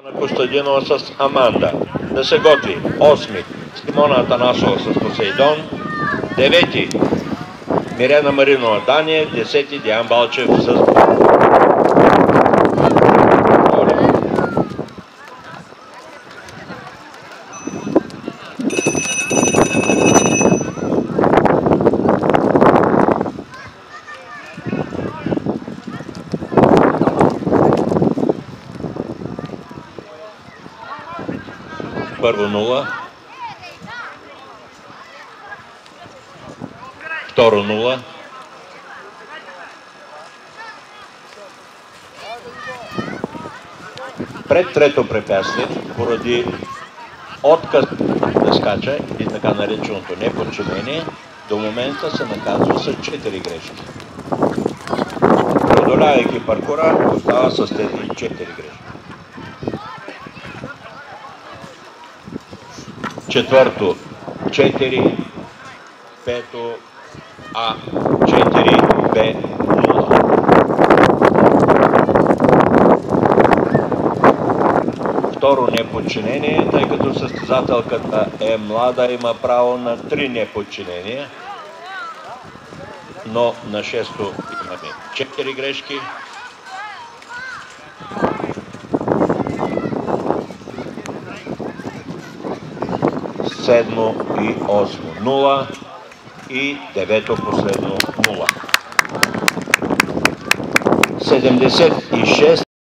Ана Костадинова с Аманда. Да се готви. 8. Симона Атанасова с Посейдон. 9. Мирена Маринова Дания. 10. Диан Балчев с първо 0. Второ 0. Пред трето препятствие, поради отказ да скача и така нареченото неподчинение, до момента се наказва с 4 грешки. Продолявайки паркура, остава с тези 4 грешки. Четвърто 4, пето А 4, Б 0. Второ неподчинение, тъй като състезателката е млада, има право на 3 неподчинения, но на 6-то имаме 4 грешки. Седмо и 8 0 и 9 последно 0. 76